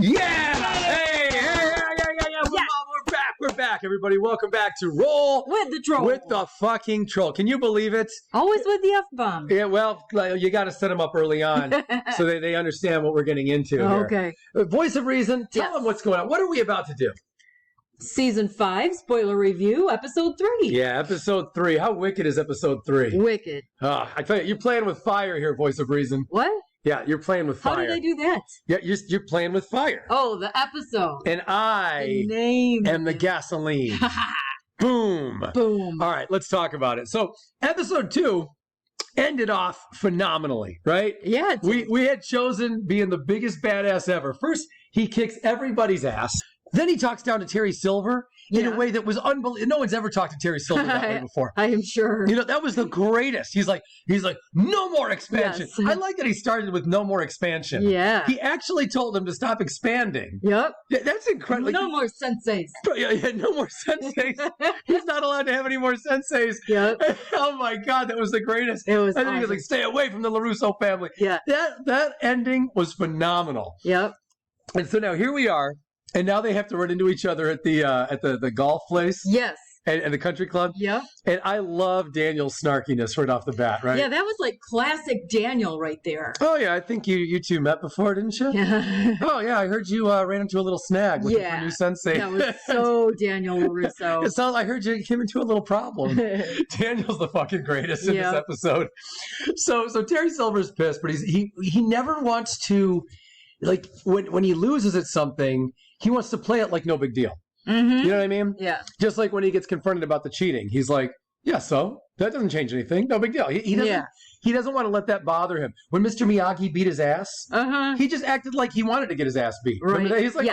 Yeah! Hey! We're back, everybody. Welcome back to Roll with the Troll. With the fucking Troll. Can you believe it? Always with the F-bomb. Yeah, well, you got to set them up early on so they understand what we're getting into here. Okay. Voice of Reason, tell them what's going on. What are we about to do? Season 5, spoiler review, episode 3. Yeah, episode 3. How wicked is episode 3? Wicked. I tell you, you're playing with fire here, Voice of Reason. What? Yeah, you're playing with fire. How did I do that? Yeah, you're playing with fire. Oh, the episode. And I am the gasoline. Boom. Boom. All right, let's talk about it. So, episode 2 ended off phenomenally, right? Yeah. We had Chosen being the biggest badass ever. First, he kicks everybody's ass. Then he talks down to Terry Silver in a way that was unbelievable. No one's ever talked to Terry Silver that way before. I am sure. You know, that was the greatest. He's like, no more expansion. Yes. I like that he started with no more expansion. Yeah. He actually told him to stop expanding. Yep. That's incredible. No more senseis. Yeah, no more senseis. He's not allowed to have any more senseis. Yep. Oh my God, that was the greatest. It was I think awesome. he was like, stay away from the LaRusso family. Yeah. That ending was phenomenal. Yep. And so now here we are. And now they have to run into each other at the golf place. Yes. And the country club. Yep. And I love Daniel's snarkiness right off the bat, right? Yeah, that was like classic Daniel right there. Oh, yeah. I think you two met before, didn't you? Yeah. Oh, yeah. I heard you ran into a little snag with your new sensei. That was so Daniel LaRusso. It sounds. I heard you came into a little problem. Daniel's the fucking greatest in this episode. So Terry Silver's pissed, but he never wants to, like, when he loses at something, he wants to play it like no big deal. Mm-hmm. You know what I mean? Yeah. Just like when he gets confronted about the cheating, he's like, yeah, so that doesn't change anything. No big deal. He doesn't want to let that bother him. When Mr. Miyagi beat his ass, he just acted like he wanted to get his ass beat. Right. He's like,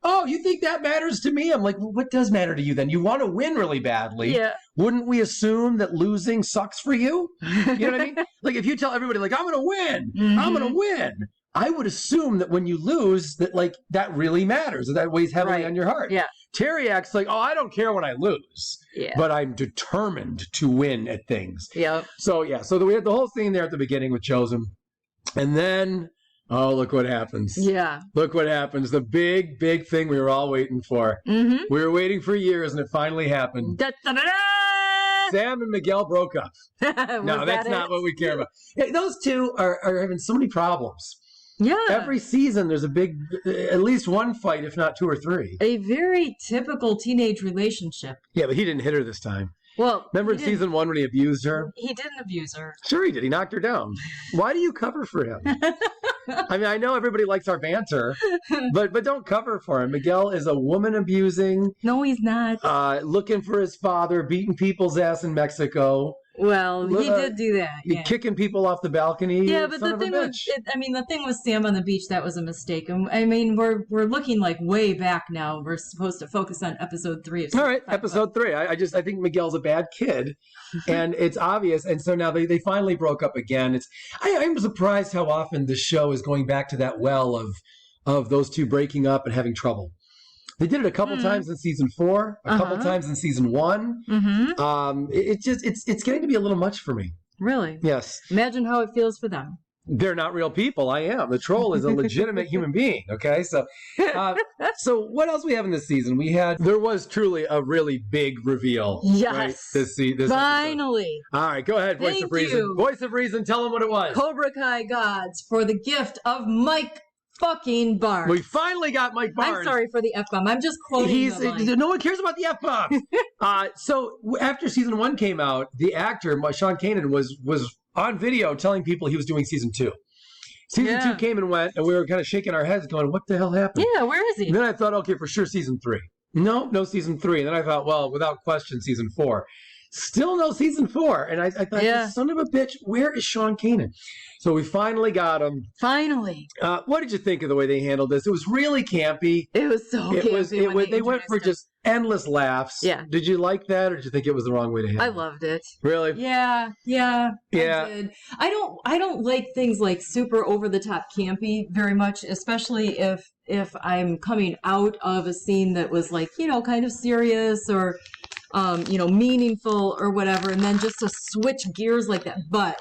oh, you think that matters to me? I'm like, well, what does matter to you then? You want to win really badly. Yeah. Wouldn't we assume that losing sucks for you? You know what I mean? Like if you tell everybody, like, I'm going to win. I'm going to win. I would assume that when you lose, that like that really matters, that weighs heavily on your heart. Yeah. Terry acts like, oh, I don't care when I lose, but I'm determined to win at things. Yeah. So we had the whole scene there at the beginning with Chosen, and then look what happens. Yeah. Look what happens. The big thing we were all waiting for. Mm-hmm. We were waiting for years, and it finally happened. Da-da-da-da! Sam and Miguel broke up. No, that's not what we care about. Hey, those two are having so many problems. Yeah. Every season, there's at least one fight, if not 2 or 3. A very typical teenage relationship. Yeah, but he didn't hit her this time. Well, remember in season 1 when he abused her? He didn't abuse her. Sure he did. He knocked her down. Why do you cover for him? I mean, I know everybody likes our banter, but don't cover for him. Miguel is a woman abusing. No, he's not. Looking for his father, beating people's ass in Mexico. Well, he did do that. Yeah. Kicking people off the balcony. Yeah, but the thing with Sam on the beach, that was a mistake. And I mean, we're looking like way back now. We're supposed to focus on episode 3. All right, episode 3. I think Miguel's a bad kid, and it's obvious. And so now they finally broke up again. I'm surprised how often the show is going back to that well of those two breaking up and having trouble. They did it a couple times in season 4, a couple times in season 1. Mm-hmm. It's getting to be a little much for me. Really? Yes. Imagine how it feels for them. They're not real people. I am. The troll is a legitimate human being. Okay, so what else we have in this season? There was truly a really big reveal. Yes. Right? This finally. Episode. All right, go ahead. Voice of Reason. Voice of Reason. Tell them what it was. Cobra Kai gods for the gift of Mike fucking Barnes. We finally got Mike Barnes. I'm sorry for the F-bomb. I'm just quoting no one cares about the F-bomb. So after season 1 came out, the actor, Sean Kanan, was on video telling people he was doing season 2. Season 2 came and went, and we were kind of shaking our heads going, what the hell happened? Yeah, where is he? And then I thought, okay, for sure season 3. No season 3. And then I thought, well, without question, season 4. Still no season 4. And I thought, son of a bitch, where is Sean Kanan? So we finally got him. Finally. What did you think of the way they handled this? It was really campy. It was so campy. They went for just endless laughs. Yeah. Did you like that, or did you think it was the wrong way to handle it? I loved it. Really? Yeah. I did. I don't like things like super over the top campy very much, especially if I'm coming out of a scene that was like, kind of serious or meaningful or whatever, and then just to switch gears like that. But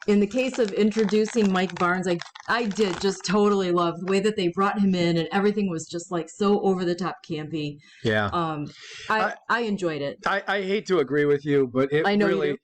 in the case of introducing Mike Barnes, I did just totally love the way that they brought him in, and everything was just like so over the top campy. Yeah. I enjoyed it. I hate to agree with you, but it I know really. you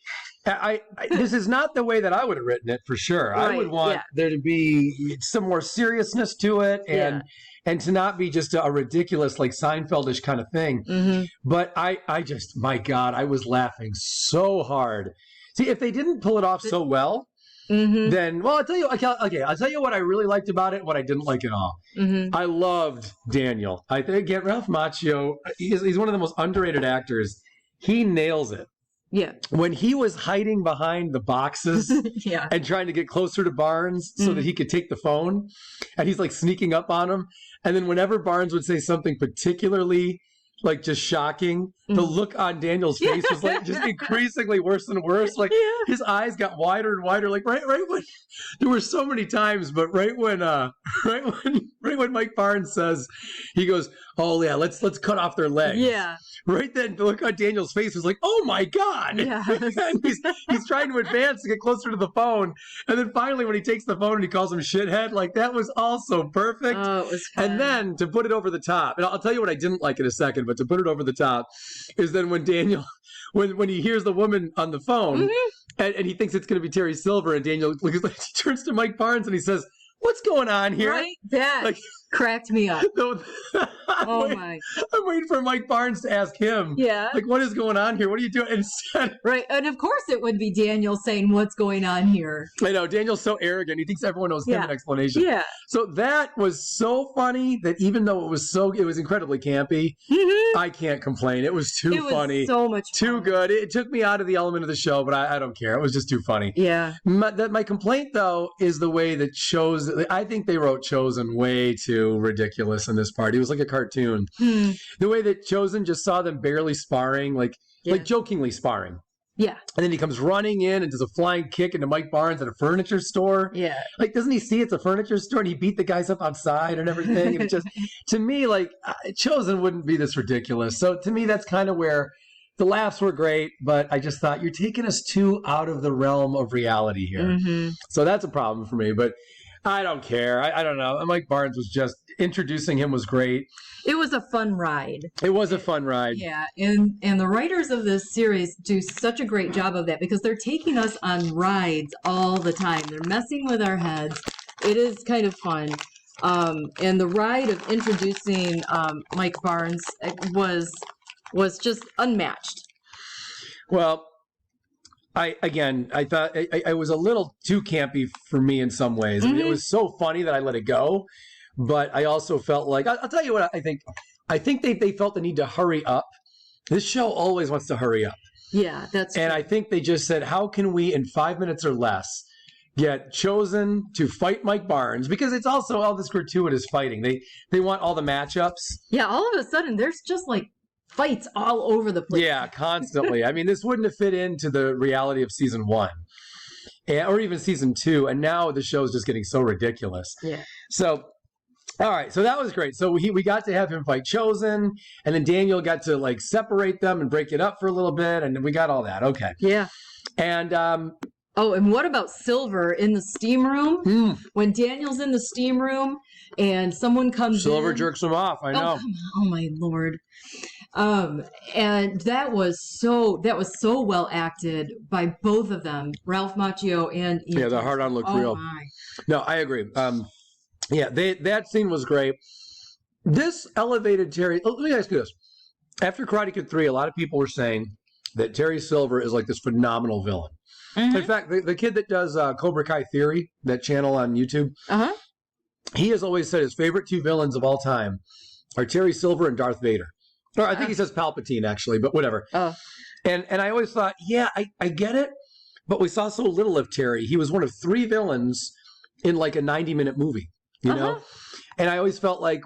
I this is not the way that I would have written it for sure. Right, I would want there to be some more seriousness to it, and to not be just a ridiculous like Seinfeldish kind of thing. Mm-hmm. But I just, my God, I was laughing so hard. See, if they didn't pull it off so well, then, well, I'll tell you, okay, I'll tell you what I really liked about it, what I didn't like at all. I loved Daniel. I think, again, Ralph Macchio, he's one of the most underrated actors. He nails it. Yeah. When he was hiding behind the boxes and trying to get closer to Barnes so that he could take the phone, and he's like sneaking up on him. And then whenever Barnes would say something particularly like just shocking, the look on Daniel's face was like just increasingly worse and worse. Like his eyes got wider and wider. Like right when there were so many times, but right when Mike Barnes says, he goes, "Oh yeah, let's cut off their legs." Yeah. Right then, the look on Daniel's face was like, "Oh my God!" Yeah. And he's trying to advance to get closer to the phone, and then finally, when he takes the phone and he calls him shithead, like that was also perfect. Oh, it was fun. And then to put it over the top, and I'll tell you what I didn't like in a second, but to put it over the top is then when Daniel, when he hears the woman on the phone, and he thinks it's going to be Terry Silver, and Daniel he turns to Mike Barnes and he says, "What's going on here?" Right? That like, cracked me up. Oh my! I'm waiting for Mike Barnes to ask him. Yeah. Like, what is going on here? What are you doing? Instead, right, and of course it would be Daniel saying, "What's going on here?" I know Daniel's so arrogant. He thinks everyone owes him an explanation. Yeah. So that was so funny that even though it was incredibly campy, I can't complain. It was too funny. So much fun. Too good. It took me out of the element of the show, but I don't care. It was just too funny. Yeah. My complaint though is the way that I think they wrote Chosen way too ridiculous in this part. It was like a cartoon. The way that Chosen just saw them barely sparring, like jokingly sparring. Yeah. And then he comes running in and does a flying kick into Mike Barnes at a furniture store. Yeah. Like, doesn't he see it's a furniture store and he beat the guys up outside and everything? And it just, to me, like, Chosen wouldn't be this ridiculous. So to me, that's kind of where the laughs were great, but I just thought you're taking us too out of the realm of reality here. So that's a problem for me, but I don't care. I don't know. Mike Barnes was just, introducing him was great. It was a fun ride. It was a fun ride. Yeah, and the writers of this series do such a great job of that because they're taking us on rides all the time. They're messing with our heads. It is kind of fun. And the ride of introducing Mike Barnes was just unmatched. Well, I thought I was a little too campy for me in some ways. I mean, it was so funny that I let it go. But I also felt like, I'll tell you what I think. I think they felt the need to hurry up. This show always wants to hurry up. Yeah, that's And true. I think they just said, how can we, in 5 minutes or less, get Chosen to fight Mike Barnes? Because it's also all this gratuitous fighting. They want all the matchups. Yeah, all of a sudden, there's just like fights all over the place. Yeah, constantly. I mean, this wouldn't have fit into the reality of season 1. Or even season 2. And now the show's just getting so ridiculous. Yeah. So... all right, so that was great. So we got to have him fight Chosen, and then Daniel got to like separate them and break it up for a little bit, and we got all that. Okay. Yeah. And oh, and what about Silver in the steam room? When Daniel's in the steam room and someone comes Silver in, jerks him off. I know. Oh my Lord. And that was so well acted by both of them, Ralph Macchio and Ian. Yeah, the hard-on look real. Oh my. No, I agree. Yeah, that scene was great. This elevated Terry. Let me ask you this. After Karate Kid 3, a lot of people were saying that Terry Silver is like this phenomenal villain. In fact, the kid that does Cobra Kai Theory, that channel on YouTube, he has always said his favorite 2 villains of all time are Terry Silver and Darth Vader. Or I think he says Palpatine, actually, but whatever. And I always thought, yeah, I get it, but we saw so little of Terry. He was one of 3 villains in like a 90-minute movie. You know? And I always felt like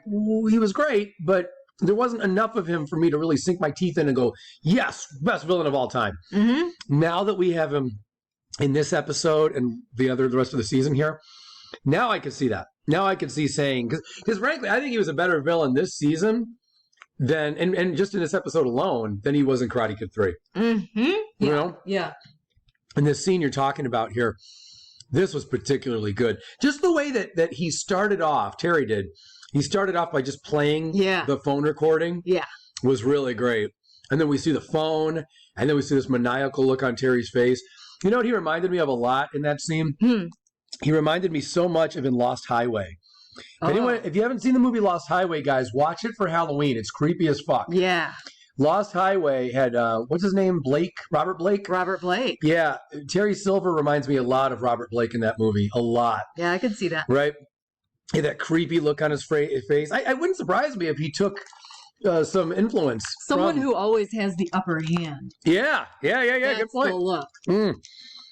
he was great, but there wasn't enough of him for me to really sink my teeth in and go, yes, best villain of all time. Now that we have him in this episode and the rest of the season here, now I can see that. Now I can see saying, because frankly, I think he was a better villain this season than, and just in this episode alone, than he was in Karate Kid 3. Yeah. You know? Yeah. And this scene you're talking about here, This was particularly good. Just the way that he started off, Terry did. He started off by just playing the phone recording. Yeah. Was really great. And then we see the phone, and then we see this maniacal look on Terry's face. You know what he reminded me of a lot in that scene? He reminded me so much of in Lost Highway. Anyone, if you haven't seen the movie Lost Highway, guys, watch it for Halloween. It's creepy as fuck. Yeah. Lost Highway had, what's his name? Blake? Robert Blake? Robert Blake. Yeah. Terry Silver reminds me a lot of Robert Blake in that movie. A lot. Yeah, I could see that. Right? He had that creepy look on his face. I wouldn't surprise me if he took some influence. Someone who always has the upper hand. Yeah. That's Good point. the look.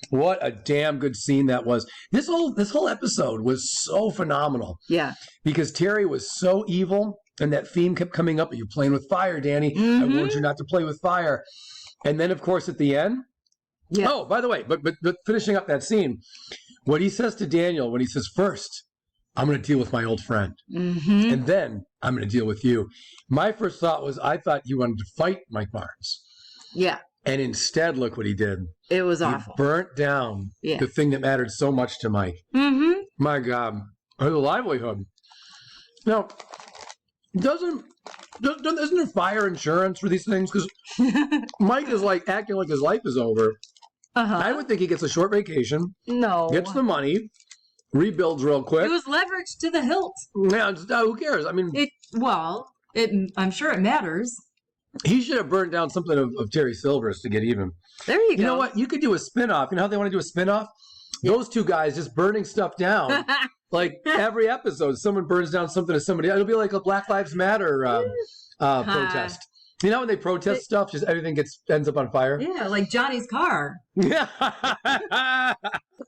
What a damn good scene that was. This whole episode was so phenomenal. Yeah. Because Terry was so evil, and that theme kept coming up. You're playing with fire, Danny. I warned you not to play with fire. And then, of course, at the end. Yeah. Oh, by the way, but finishing up that scene, what he says to Daniel when he says, first, I'm going to deal with my old friend. And then I'm going to deal with you. My first thought was, I thought you wanted to fight Mike Barnes. Yeah. And instead, look what he did. It was awful. He burnt down the thing that mattered so much to Mike. My God. The livelihood. Now, isn't there fire insurance for these things? Because Mike is like acting like his life is over. I would think he gets a short vacation. No. Gets the money. Rebuilds real quick. It was leveraged to the hilt. Yeah, who cares? I mean, I'm sure it matters. He should have burned down something of Terry Silver's to get even. There you go. You know what? You could do a spinoff. You know how they want to do a spinoff? Yeah. Those two guys just burning stuff down. Like every episode, someone burns down something to somebody. It'll be like a Black Lives Matter protest. You know when they protest stuff, just everything ends up on fire? Yeah, like Johnny's car. Yeah.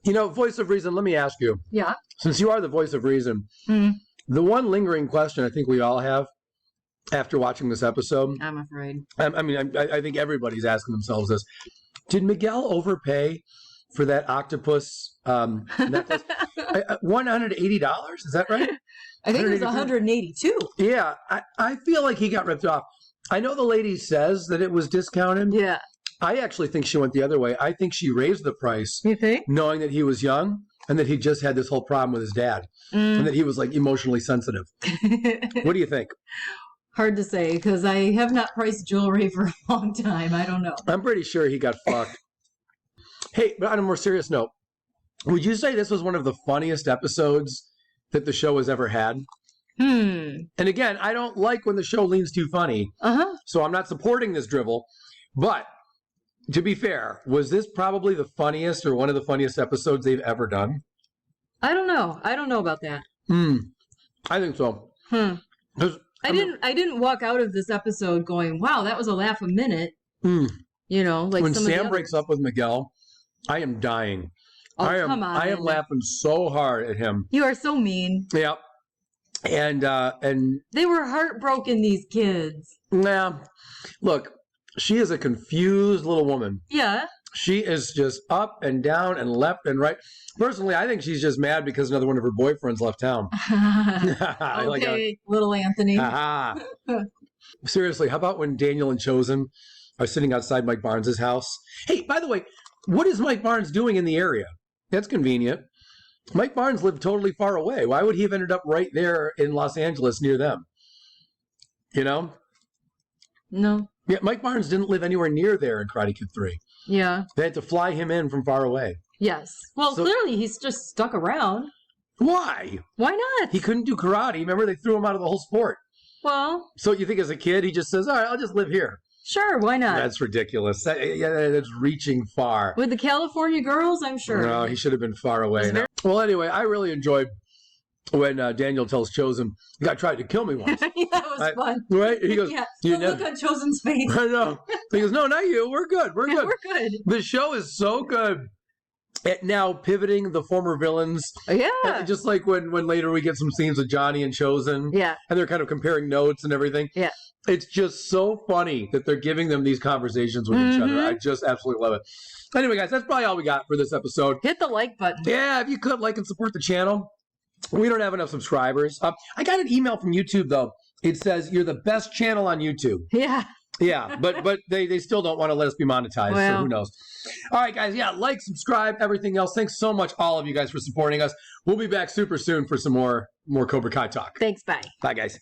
You know, voice of reason, let me ask you. Yeah. Since you are the voice of reason, the one lingering question I think we all have after watching this episode. I'm afraid. I think everybody's asking themselves this. Did Miguel overpay for that octopus necklace? $180? Is that right? I think it was 182. Yeah. I feel like he got ripped off. I know the lady says that it was discounted. Yeah. I actually think she went the other way. I think she raised the price. You think? Knowing that he was young and that he just had this whole problem with his dad. And that he was like emotionally sensitive. What do you think? Hard to say because I have not priced jewelry for a long time. I don't know. I'm pretty sure he got fucked. Hey, but on a more serious note, would you say this was one of the funniest episodes that the show has ever had? And again, I don't like when the show leans too funny. So I'm not supporting this drivel. But to be fair, was this probably the funniest or one of the funniest episodes they've ever done? I don't know. I don't know about that. I think so. I didn't walk out of this episode going, wow, that was a laugh a minute. You know, like when some Sam of the breaks up with Miguel, I am dying. Oh, come on. I am laughing so hard at him. You are so mean. Yeah. And they were heartbroken, these kids. Nah. Look, she is a confused little woman. Yeah. She is just up and down and left and right. Personally, I think she's just mad because another one of her boyfriends left town. Okay, little Anthony. Seriously, how about when Daniel and Chosen are sitting outside Mike Barnes' house? Hey, by the way, what is Mike Barnes doing in the area? That's convenient. Mike Barnes lived totally far away. Why would he have ended up right there in Los Angeles near them? You know? No. Yeah, Mike Barnes didn't live anywhere near there in Karate Kid 3. Yeah. They had to fly him in from far away. Yes. Well, clearly he's just stuck around. Why? Why not? He couldn't do karate. Remember, they threw him out of the whole sport. Well. So you think as a kid, he just says, all right, I'll just live here. Sure, why not? That's ridiculous. That's reaching far. With the California girls, I'm sure. No, he should have been far away. Well, anyway, I really enjoyed when Daniel tells Chosen, "You guy tried to kill me once." Yeah, that was fun. Right? He goes, yeah, the look on Chosen's face. I know. He goes, "No, not you. We're good. We're good. We're good." The show is so good at now pivoting the former villains. Yeah. Just like when later we get some scenes with Johnny and Chosen. Yeah. And they're kind of comparing notes and everything. Yeah. It's just so funny that they're giving them these conversations with each other. I just absolutely love it. Anyway, guys, that's probably all we got for this episode. Hit the like button. Yeah, if you could like and support the channel. We don't have enough subscribers. I got an email from YouTube, though. It says, you're the best channel on YouTube. Yeah. Yeah, but they still don't want to let us be monetized, so Well. who knows? All right, guys. Yeah, like, subscribe, everything else. Thanks so much, all of you guys, for supporting us. We'll be back super soon for some more Cobra Kai talk. Thanks, bye. Bye, guys.